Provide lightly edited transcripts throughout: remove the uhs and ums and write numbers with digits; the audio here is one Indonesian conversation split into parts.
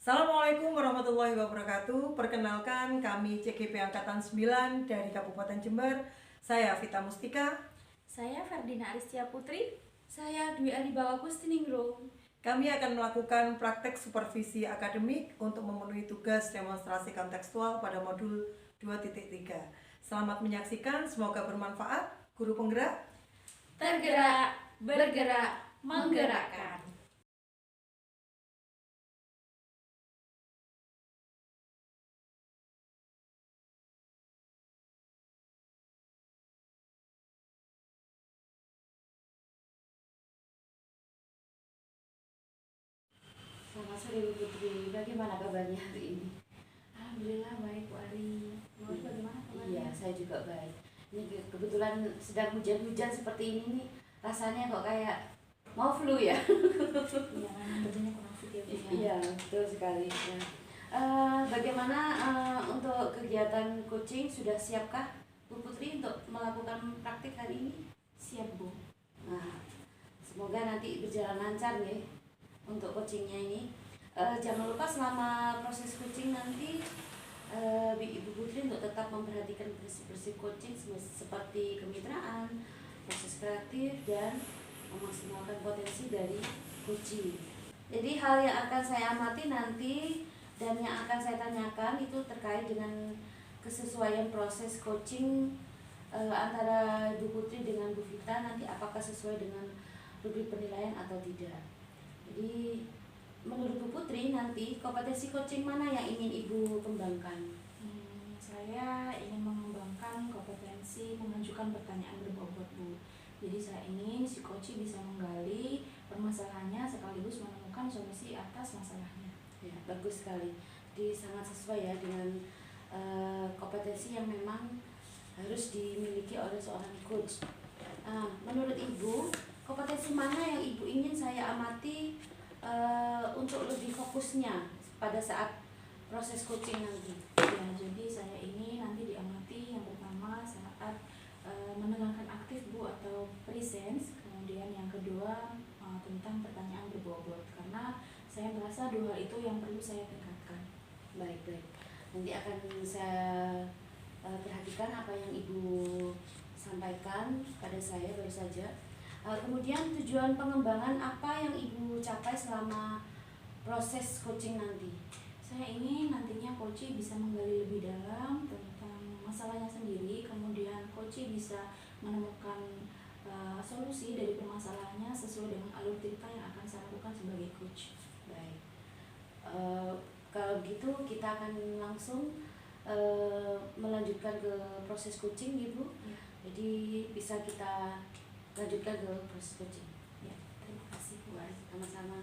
Assalamualaikum warahmatullahi wabarakatuh. Perkenalkan, kami CGP Angkatan 9 dari Kabupaten Jember. Saya Vita Mustika. Saya Ferdina Aristia Putri. Saya Dwi Aribawa Kustiningrum. Kami akan melakukan praktek supervisi akademik untuk memenuhi tugas demonstrasi kontekstual pada modul 2.3. Selamat menyaksikan, semoga bermanfaat. Guru penggerak, Tergerak, bergerak, menggerakkan. Selamat sore Bu Putri, bagaimana kabarnya hari ini? Alhamdulillah baik Bu Ari. Menurut bagaimana kabarnya? Iya, saya juga baik. Ini kebetulan sedang hujan-hujan seperti ini nih, rasanya kok kayak mau flu ya? Iya, memang bajunya kurang fit ya Bu. Iya, betul sekali. Ya. Bagaimana untuk kegiatan coaching, sudah siapkah Bu Putri untuk melakukan praktik hari ini? Siap Bu. Nah, semoga nanti berjalan lancar ya untuk coachingnya ini. Jangan lupa selama proses coaching nanti Ibu Putri untuk tetap memperhatikan bersih-bersih coaching seperti kemitraan, proses kreatif, dan memaksimalkan potensi dari coaching. Jadi hal yang akan saya amati nanti dan yang akan saya tanyakan itu terkait dengan kesesuaian proses coaching antara Ibu Putri dengan Bu Vita, nanti apakah sesuai dengan rubrik penilaian atau tidak. Jadi menurut Bu Putri nanti kompetensi coaching mana yang ingin Ibu kembangkan? Saya ingin mengembangkan kompetensi mengajukan pertanyaan berbobot Bu. Jadi saya ingin si coach bisa menggali permasalahannya sekaligus menemukan solusi atas masalahnya. Ya, bagus sekali. Jadi sangat sesuai ya dengan kompetensi yang memang harus dimiliki oleh seorang coach. Menurut Ibu, kompetensi mana yang Ibu ingin saya amati untuk lebih fokusnya pada saat proses coaching nanti? Ya, jadi saya ini nanti diamati yang pertama saat mendengarkan aktif Bu atau presence, kemudian yang kedua tentang pertanyaan berbobot, karena saya merasa dua hal itu yang perlu saya tingkatkan. Baik. Nanti akan saya perhatikan apa yang Ibu sampaikan pada saya baru saja. Kemudian tujuan pengembangan apa yang Ibu capai selama proses coaching nanti? Saya ingin nantinya coach bisa menggali lebih dalam tentang masalahnya sendiri, kemudian coach bisa menemukan solusi dari permasalahannya sesuai dengan alur cerita yang akan saya lakukan sebagai coach. Baik. Kalau gitu kita akan langsung melanjutkan ke proses coaching Ibu. Ya. Jadi bisa kita lanjutkan ke proses coaching. Ya, terima kasih Bu Ari. Sama-sama.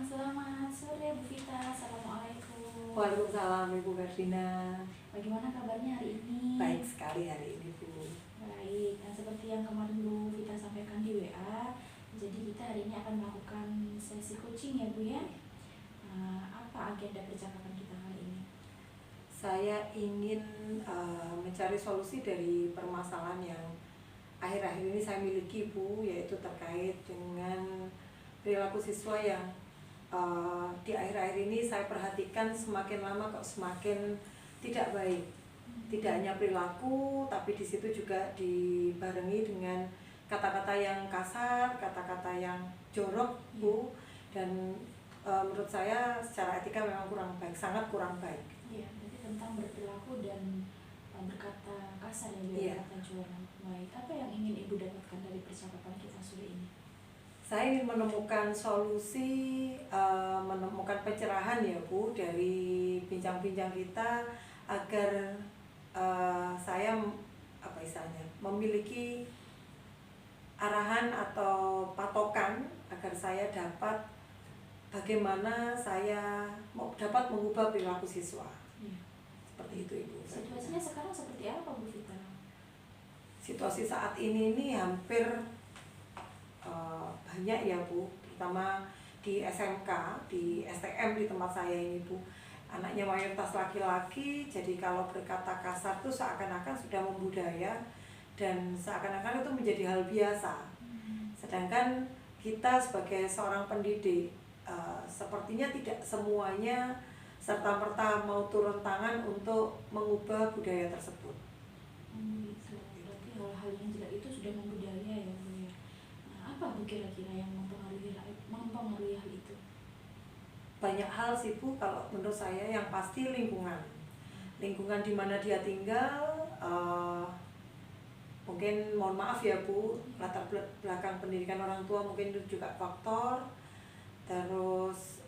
Selamat sore Bu Vita, Assalamualaikum. Waalaikumsalam Ibu Ferdina. Bagaimana kabarnya hari ini? Baik sekali hari ini Bu. Baik, dan seperti yang kemarin Bu Vita sampaikan di WA, jadi kita hari ini akan melakukan sesi coaching ya Bu ya. Apa agenda percakapan kita hari ini? Saya ingin mencari solusi dari permasalahan yang akhir-akhir ini saya miliki Bu, yaitu terkait dengan perilaku siswa yang di akhir-akhir ini saya perhatikan semakin lama kok semakin tidak baik. Tidak hanya perilaku, tapi di situ juga dibarengi dengan kata-kata yang kasar, kata-kata yang jorok Bu, dan menurut saya secara etika memang kurang baik, sangat kurang baik. Iya, berarti tentang berperilaku dan berkata kasar ya Bu, Iya. kata jorok. Baik, apa yang ingin Ibu dapatkan dari percakapan kita sore ini? Saya ingin menemukan solusi, menemukan pencerahan ya Bu dari bincang-bincang kita agar saya memiliki arahan atau patokan agar saya dapat bagaimana saya dapat mengubah perilaku siswa. Iya. Seperti itu Ibu. Situasinya sekarang seperti apa Bu Vita? Situasi saat ini hampir banyak ya Bu, terutama di SMK, di STM di tempat saya ini Bu, anaknya mayoritas laki-laki, jadi kalau berkata kasar tuh seakan-akan sudah membudaya dan seakan-akan itu menjadi hal biasa. Sedangkan kita sebagai seorang pendidik sepertinya tidak semuanya serta-merta mau turun tangan untuk mengubah budaya tersebut. Gitu. Berarti hal-hal yang jelek itu sudah membudaya ya Bu ya. Nah, apa Bu kira-kira yang mempengaruhi hal itu? Banyak hal sih Bu, kalau menurut saya yang pasti lingkungan di mana dia tinggal. Mungkin mohon maaf ya Bu, latar belakang pendidikan orang tua mungkin itu juga faktor. Terus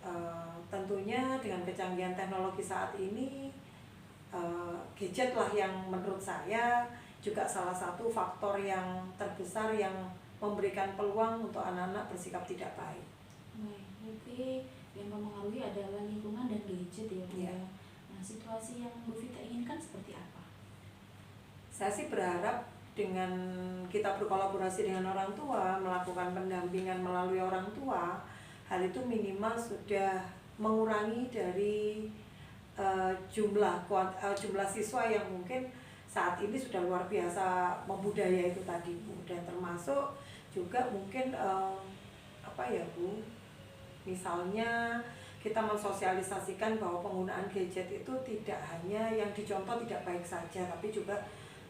tentunya dengan kecanggihan teknologi saat ini, gadget lah yang menurut saya juga salah satu faktor yang terbesar yang memberikan peluang untuk anak-anak bersikap tidak baik. Baik, berarti yang mempengaruhi adalah lingkungan dan gadget ya Bu ya. Nah, situasi yang Bu Vita inginkan seperti apa? Saya sih berharap dengan kita berkolaborasi dengan orang tua, melakukan pendampingan melalui orang tua, hal itu minimal sudah mengurangi dari jumlah siswa yang mungkin saat ini sudah luar biasa membudaya itu tadi Bu. Dan termasuk juga mungkin apa ya Bu, misalnya kita mensosialisasikan bahwa penggunaan gadget itu tidak hanya yang dicontoh tidak baik saja, tapi juga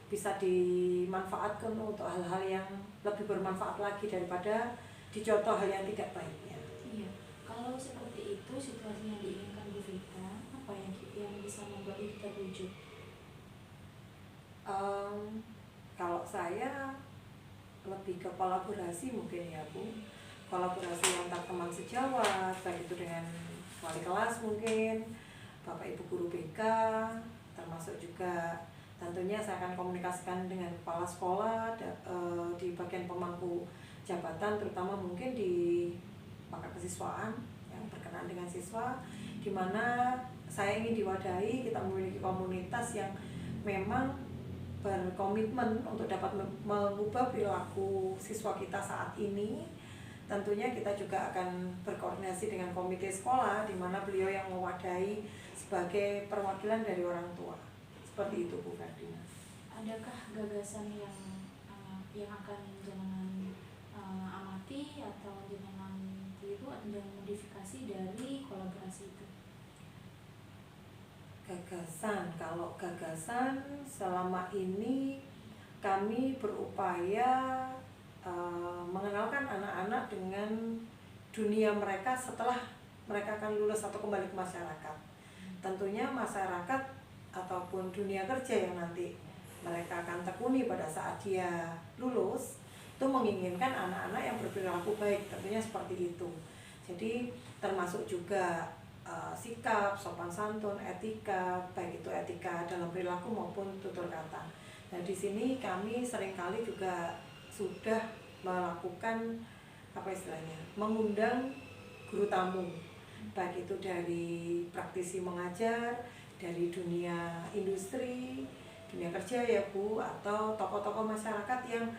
bisa dimanfaatkan untuk hal-hal yang lebih bermanfaat lagi daripada dicontoh hal yang tidak baiknya. Iya, kalau seperti itu situasi yang diinginkan Bu Vita, apa yang bisa membuat itu terwujud? Kalau saya lebih ke kolaborasi mungkin ya Bu, kolaborasi antar teman sejawat, baik itu dengan wali kelas mungkin, Bapak Ibu guru BK, termasuk juga tentunya saya akan komunikasikan dengan kepala sekolah di bagian pemangku jabatan, terutama mungkin di pangkat kesiswaan yang berkenaan dengan siswa, di mana saya ingin diwadahi kita memiliki komunitas yang memang berkomitmen untuk dapat mengubah perilaku siswa kita saat ini. Tentunya kita juga akan berkoordinasi dengan komite sekolah, di mana beliau yang mewadahi sebagai perwakilan dari orang tua. Seperti itu Bu Ferdina. Adakah gagasan yang akan jenengan amati atau jenengan tiru atau jenengan modifikasi dari kolaborasi itu? Kalau gagasan selama ini kami berupaya mengenalkan anak-anak dengan dunia mereka setelah mereka akan lulus atau kembali ke masyarakat. Tentunya masyarakat ataupun dunia kerja yang nanti mereka akan tekuni pada saat dia lulus itu menginginkan anak-anak yang berperilaku baik, tentunya seperti itu. Jadi termasuk juga sikap, sopan santun, etika, baik itu etika dalam perilaku maupun tutur kata. Nah di sini kami seringkali juga sudah melakukan mengundang guru tamu, baik itu dari praktisi mengajar, dari dunia industri, dunia kerja ya Bu, atau tokoh-tokoh masyarakat yang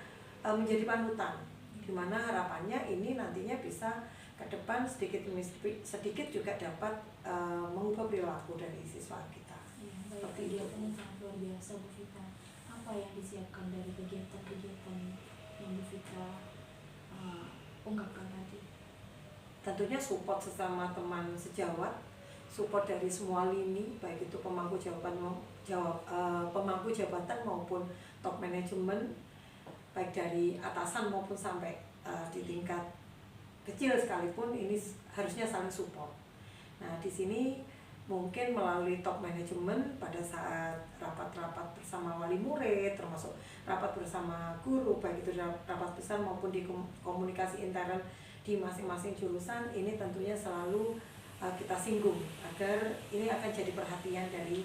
menjadi panutan, dimana harapannya ini nantinya bisa ke depan sedikit demi sedikit juga dapat mengubah perilaku dari siswa kita. Ya, baik, kegiatan yang sangat luar biasa Bu Vita. Apa yang disiapkan dari kegiatan-kegiatan yang Bu Vita ungkapkan tadi? Tentunya support sesama teman sejawat, support dari semua lini, baik itu pemangku jabatan maupun top manajemen, baik dari atasan maupun sampai di tingkat kecil sekalipun, ini harusnya saling support. Nah di sini mungkin melalui top manajemen pada saat rapat-rapat bersama wali murid, termasuk rapat bersama guru, baik itu rapat besar maupun di komunikasi intern di masing-masing jurusan, ini tentunya selalu kita singgung agar ini akan jadi perhatian dari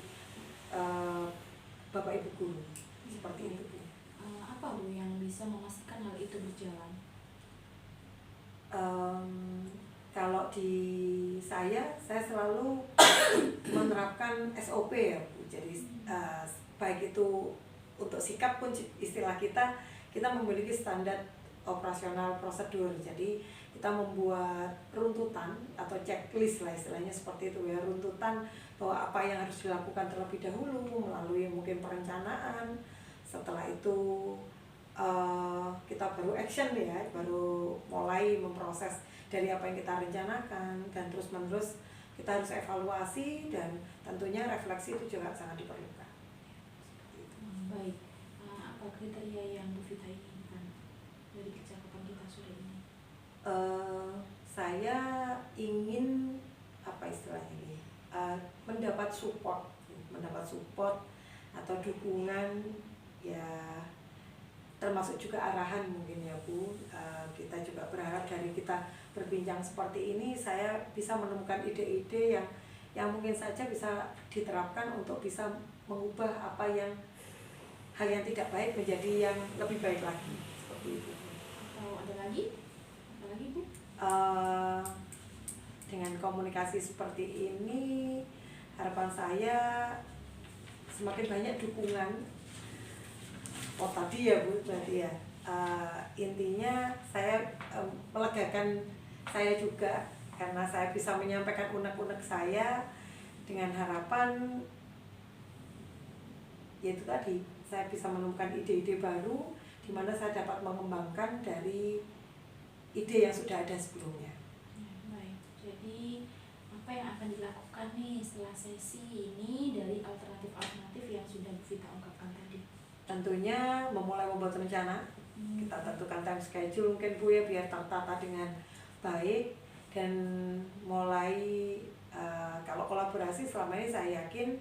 Bapak Ibu guru. Seperti itu Bu. Apa Bu yang bisa memastikan hal itu berjalan? Kalau di saya selalu menerapkan SOP ya Bu. Jadi baik itu untuk sikap pun istilah kita memiliki standar operasional prosedur. Jadi kita membuat runtutan atau checklist lah istilahnya seperti itu ya, runtutan bahwa apa yang harus dilakukan terlebih dahulu melalui mungkin perencanaan, setelah itu kita baru action ya, baru mulai memproses dari apa yang kita rencanakan, dan terus menerus kita harus evaluasi, dan tentunya refleksi itu juga sangat diperlukan. Baik, apa kriteria yang Bu Vita inginkan dari percakapan kita sore ini? Saya ingin apa istilahnya ini, mendapat support atau dukungan ya, termasuk juga arahan mungkin ya Bu. Kita juga berharap dari kita berbincang seperti ini saya bisa menemukan ide-ide yang mungkin saja bisa diterapkan untuk bisa mengubah apa yang hal yang tidak baik menjadi yang lebih baik lagi, seperti itu. Atau ada lagi Bu? Dengan komunikasi seperti ini, harapan saya semakin banyak dukungan. Tadi ya Bu, berarti ya, intinya saya melegakan saya juga, karena saya bisa menyampaikan unek-unek saya dengan harapan yaitu tadi, saya bisa menemukan ide-ide baru di mana saya dapat mengembangkan dari ide yang sudah ada sebelumnya. Baik, jadi apa yang akan dilakukan nih setelah sesi ini dari alternatif-alternatif yang sudah Bu Vita ungkapkan tadi? Tentunya memulai membuat rencana. Kita tentukan time schedule mungkin Bu ya, biar tertata dengan baik, dan mulai kalau kolaborasi selama ini saya yakin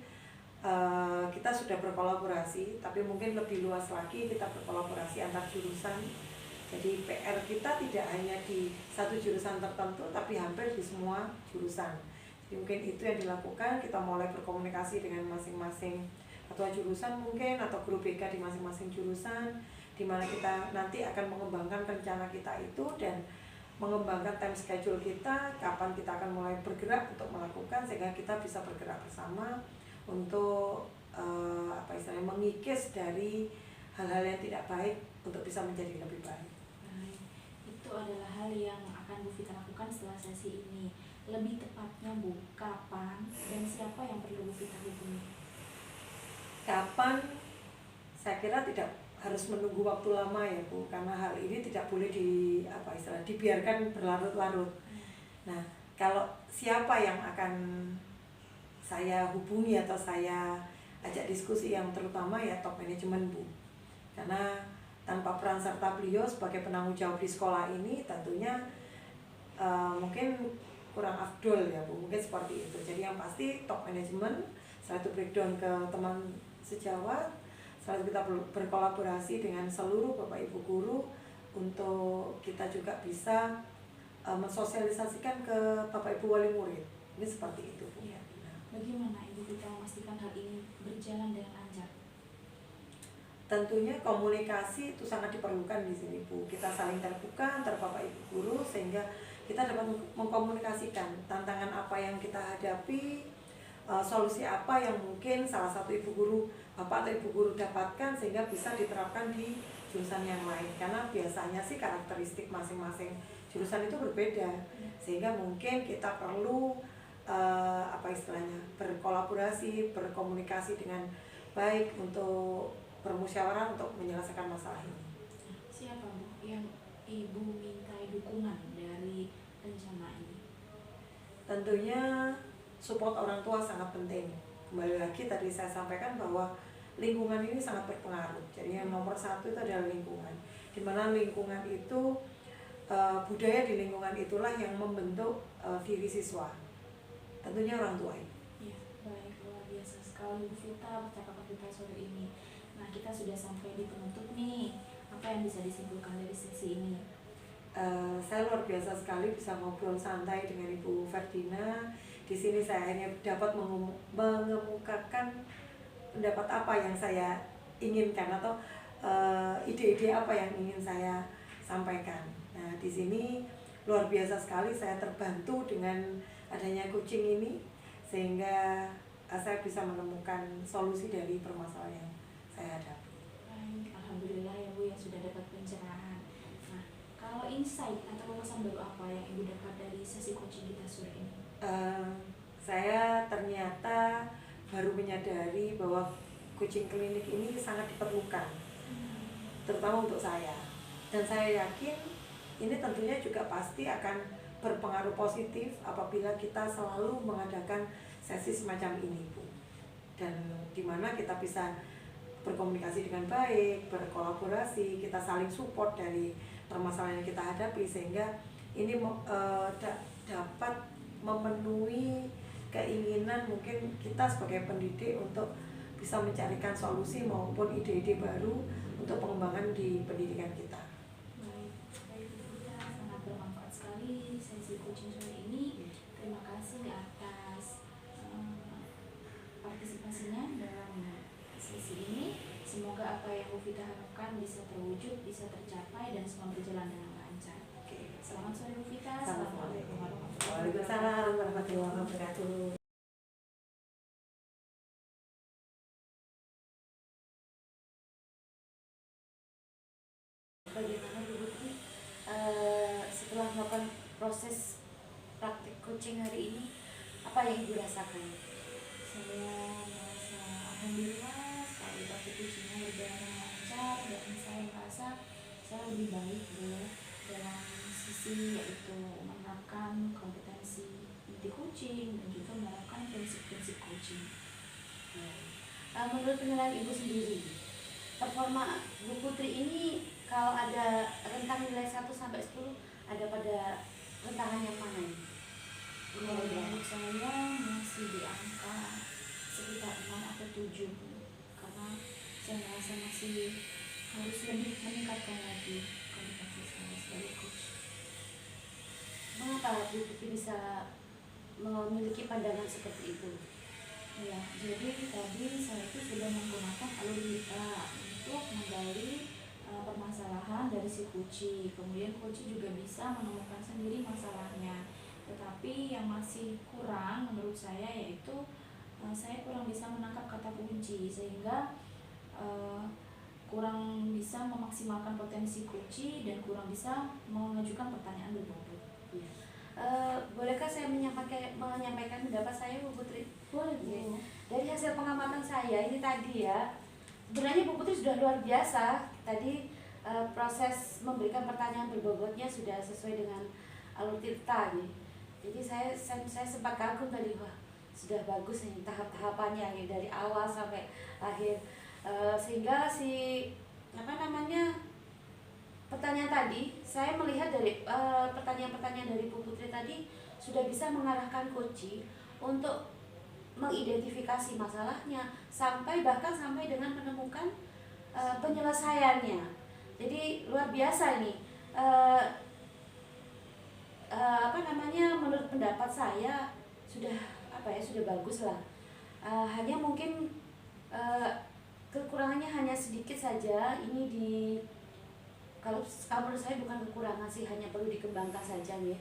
kita sudah berkolaborasi, tapi mungkin lebih luas lagi kita berkolaborasi antar jurusan. Jadi PR kita tidak hanya di satu jurusan tertentu, tapi hampir di semua jurusan. Jadi mungkin itu yang dilakukan, kita mulai berkomunikasi dengan masing-masing ketua jurusan mungkin, atau guru BK di masing-masing jurusan, di mana kita nanti akan mengembangkan rencana kita itu dan mengembangkan time schedule kita, kapan kita akan mulai bergerak untuk melakukan, sehingga kita bisa bergerak bersama untuk mengikis dari hal-hal yang tidak baik untuk bisa menjadi lebih baik. Baik, itu adalah hal yang akan Bu Vita lakukan setelah sesi ini. Lebih tepatnya Bu, kapan dan siapa yang perlu Bu Vita hubungi? Kapan? Saya kira tidak harus menunggu waktu lama ya Bu, karena hal ini tidak boleh dibiarkan berlarut-larut. Nah, kalau siapa yang akan saya hubungi atau saya ajak diskusi, yang terutama ya top manajemen Bu, karena tanpa peran serta beliau sebagai penanggung jawab di sekolah ini tentunya mungkin kurang afdol ya Bu, mungkin seperti itu. Jadi yang pasti top manajemen, setelah itu breakdown ke teman sejawat, setelah itu kita berkolaborasi dengan seluruh Bapak Ibu guru untuk kita juga bisa mensosialisasikan ke Bapak Ibu wali murid. Ini seperti itu Bu. Ya. Bagaimana Ibu Vita memastikan hal ini berjalan dengan lancar? Tentunya komunikasi itu sangat diperlukan di sini Bu. Kita saling terbuka antar Bapak Ibu guru sehingga kita dapat mengkomunikasikan tantangan apa yang kita hadapi, solusi apa yang mungkin salah satu ibu guru, bapak atau ibu guru dapatkan sehingga bisa diterapkan di jurusan yang lain. Karena biasanya sih karakteristik masing-masing jurusan itu berbeda, sehingga mungkin kita perlu berkolaborasi, berkomunikasi dengan baik untuk bermusyawarah untuk menyelesaikan masalah ini. Siapa Bu yang Ibu mintai dukungan dari rencana ini? Tentunya support orang tua sangat penting. Kembali lagi tadi saya sampaikan bahwa lingkungan ini sangat berpengaruh. Jadi yang nomor satu itu adalah lingkungan. Di mana lingkungan itu, budaya di lingkungan itulah yang membentuk diri siswa. Tentunya orang tua ini. Ya, baik, luar biasa sekali Bu Vita percakapan kita sore ini. Nah, kita sudah sampai di penutup nih. Apa yang bisa disimpulkan dari sesi ini? Saya luar biasa sekali bisa ngobrol santai dengan Ibu Ferdina. Di sini saya hanya dapat mengemukakan pendapat apa yang saya inginkan atau ide-ide apa yang ingin saya sampaikan. Nah, di sini luar biasa sekali saya terbantu dengan adanya coaching ini sehingga saya bisa menemukan solusi dari permasalahan yang saya hadapi. Baik, alhamdulillah ya Bu yang sudah dapat pencerahan. Nah, kalau insight atau wawasan baru apa yang Ibu dapat dari sesi coaching kita sore ini? Saya ternyata baru menyadari bahwa coaching klinik ini sangat diperlukan. terutama untuk saya. Dan saya yakin ini tentunya juga pasti akan berpengaruh positif apabila kita selalu mengadakan sesi semacam ini, Bu. Dan dimana kita bisa berkomunikasi dengan baik, berkolaborasi, kita saling support dari permasalahan yang kita hadapi, sehingga ini dapat memenuhi keinginan mungkin kita sebagai pendidik untuk bisa mencarikan solusi maupun ide-ide baru untuk pengembangan di pendidikan kita. Baik, sangat bermanfaat sekali sesi coaching sore ini. Terima kasih atas partisipasinya dalam sesi ini. Semoga apa yang Bu Vita harapkan bisa terwujud, bisa tercapai, dan semua berjalan dengan lancar. Oke. Selamat sore Bu Vita. Assalamualaikum warahmatullahi warahmatullahi wabarakatuh. Bagaimana Bu Putri setelah melakukan proses praktik coaching hari ini, apa yang Ibu rasakan? Saya merasa alhamdulillah sekali praktik coachingnya berjalan dengan lancar, dan saya merasa saya lebih baik dalam sisi yaitu menerapkan kompetensi inti coaching dan juga menerapkan prinsip-prinsip coaching. Menurut penilaian Ibu sendiri, performa Bu Putri ini kalau ada rentang nilai 1 sampai 10 ada pada rentangan yang mana ini? Menurut saya masih di angka sekitar 6 atau 7, karena saya merasa masih harus lebih meningkatkan lagi kompetensi saya sebagai coach. Mengapa Bu Putri bisa memiliki pandangan seperti itu? Ya, jadi tadi saya itu sudah menggunakan alur Vita untuk menggali permasalahan dari si Kuci. Kemudian Kuci juga bisa menemukan sendiri masalahnya. Tetapi yang masih kurang menurut saya yaitu saya kurang bisa menangkap kata kunci, sehingga kurang bisa memaksimalkan potensi Kuci dan kurang bisa mengajukan pertanyaan berbobot. Bolehkah saya menyampaikan pendapat saya, Bu Putri? Boleh, Bu. Dari hasil pengamatan saya ini tadi ya, sebenarnya Bu Putri sudah luar biasa. Tadi proses memberikan pertanyaan berbobotnya sudah sesuai dengan alur Tirta nih. Jadi saya sempat kagum tadi, wah sudah bagus nih tahap-tahapannya nih, dari awal sampai akhir. Sehingga pertanyaan tadi, saya melihat dari pertanyaan-pertanyaan dari Bu Putri tadi sudah bisa mengarahkan coach untuk mengidentifikasi masalahnya sampai dengan menemukan penyelesaiannya. Jadi luar biasa ini. Menurut pendapat saya sudah bagus lah. Hanya mungkin kekurangannya hanya sedikit saja. Ini kalau menurut saya bukan kekurangan sih, hanya perlu dikembangkan saja nih.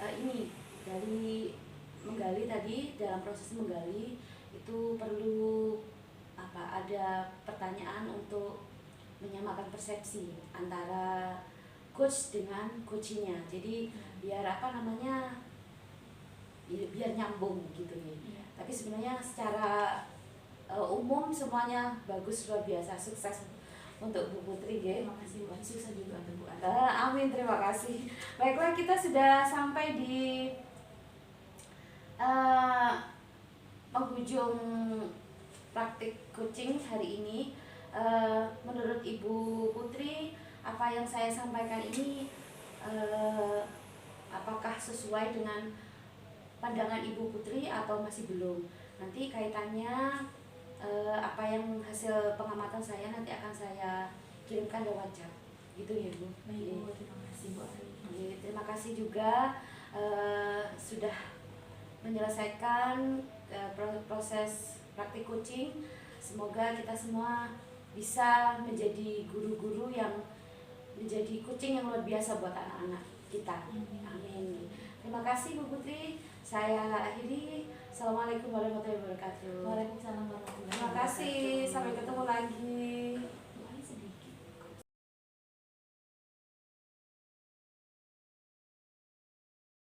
Ini dari menggali tadi, dalam proses menggali itu perlu ada pertanyaan untuk menyamakan persepsi antara coach dengan coachnya. Jadi biar biar nyambung gitu nih. Tapi sebenarnya secara umum semuanya bagus, luar biasa, sukses untuk Bu Putri ya. Terima kasih Bu, sukses juga untuk Bu Ari. Amin, terima kasih. Baiklah, kita sudah sampai di penghujung praktik coaching hari ini. Menurut Ibu Putri, apa yang saya sampaikan ini apakah sesuai dengan pandangan Ibu Putri atau masih belum? Nanti kaitannya apa yang hasil pengamatan saya nanti akan saya kirimkan lewat chat, gitu ya Bu. Baik Bu, terima kasih Bu Ari. Terima kasih juga sudah menyelesaikan proses praktik coaching. Semoga kita semua bisa menjadi guru-guru yang menjadi coaching yang luar biasa buat anak-anak kita. Amin. Terima kasih Bu Putri. Saya akhiri. Assalamualaikum warahmatullahi wabarakatuh. Waalaikumsalam warahmatullahi Terima kasih. Sampai ketemu lagi.